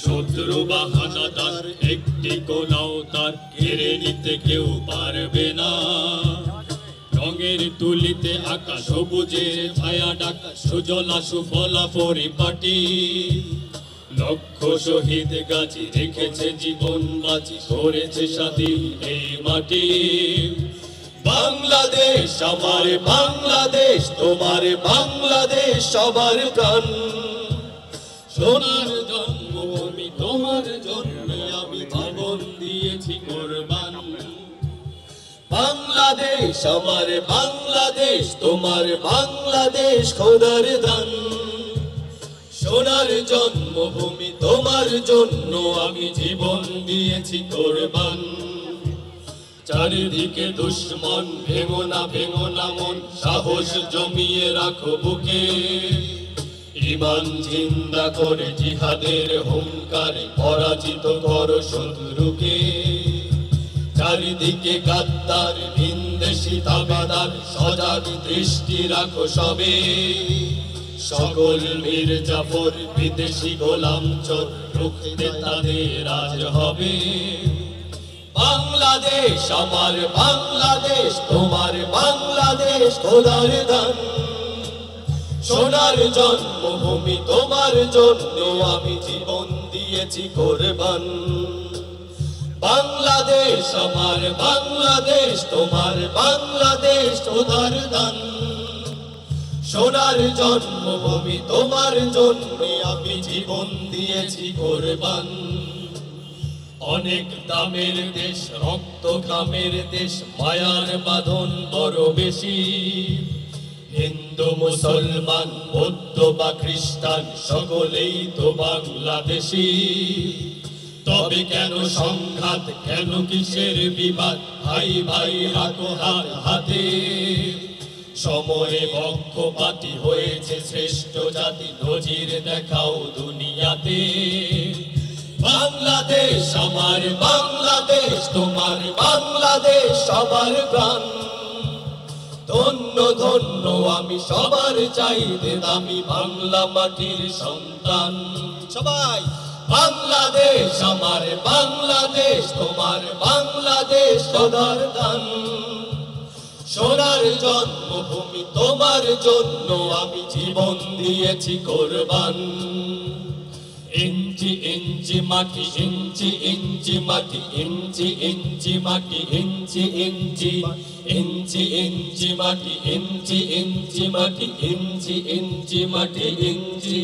শত্রু বাহানাদার একটি কোনাও তার কেড়ে নিতে কেউ পারবে না। রঙের তুলিতে আঁকা সবুজের ছায়া ডাকা সুজলা সুফলা পরিপাটি। লক্ষ শহীদ গাছি রেখেছে জীবন বাজি, করেছে স্বাধীন এই মাটি। বাংলাদেশ আমার বাংলাদেশ, তোমার বাংলাদেশ সবার প্রাণ। সোনার জন্মভূমি তোমার জন্য আমি জীবন দিয়েছি কোরবান। বাংলাদেশ আমার বাংলাদেশ, তোমার বাংলাদেশ খোদার দান। সোনার জন্মভূমি তোমার জন্য আমি জীবন দিয়েছি কোরবান। চারিদিকে দুশ্মন, ভেঙো না মন, সাহস জমিয়ে রাখো বুকে। ঈমান জিন্দা করে জিহাদের হুঙ্কারে পরাজিত করো শত্রুকে। চারিদিকে গাদ্দার ভিনদেশী তাবেদার, সজাগ দৃষ্টি রাখো সবে। সকল মীর জাফর বিদেশি গোলাম চোর, রুখতে তাদের আজ হবে। বাংলাদেশ আমার বাংলাদেশ, তোমার বাংলাদেশ খোদার দান। সোনার জন্মভূমি তোমার জন্য আমি জীবন দিয়েছি কোরবান। বাংলাদেশ আমার বাংলাদেশ, তোমার বাংলাদেশ খোদার দান। সোনার জন্মভূমি তোমার জন্য আমি জীবন দিয়েছি কোরবান। অনেক দামের দেশ, রক্ত ঘামের দেশ, মায়ার বাঁধন বড় বেশি। হিন্দু মুসলমান বৌদ্ধ বা খ্রিস্টান সকলেই তো বাংলাদেশী। তবে কেন সংঘাত, কেন কিসের বিবাদ, ভাই ভাই রাখো হাত হাতে। সময়ে পক্ষপাতী হয়েছে শ্রেষ্ঠ জাতি, নজির দেখাও দুনিয়াতে। বাংলাদেশ আমার বাংলাদেশ, তোমার বাংলাদেশ সবার প্রাণ। ধন্য ধন্য আমি সবার চাইতে দামি বাংলা মাটির সন্তান। সবাই বাংলাদেশ আমার বাংলাদেশ, তোমার বাংলাদেশ খোদার দান। সোনার জন্মভূমি তোমার জন্য আমি জীবন দিয়েছি কোরবান। ইঞ্চি ইঞ্চি মাটি, ইঞ্চি ইঞ্চি মাটি, ইঞ্চি ইঞ্চি মাটি, ইঞ্চি ইঞ্চি ইঞ্চি ইঞ্চি মাটি, ইঞ্চি ইঞ্চি মাটি, ইঞ্চি ইঞ্চি মাটি, ইঞ্চি।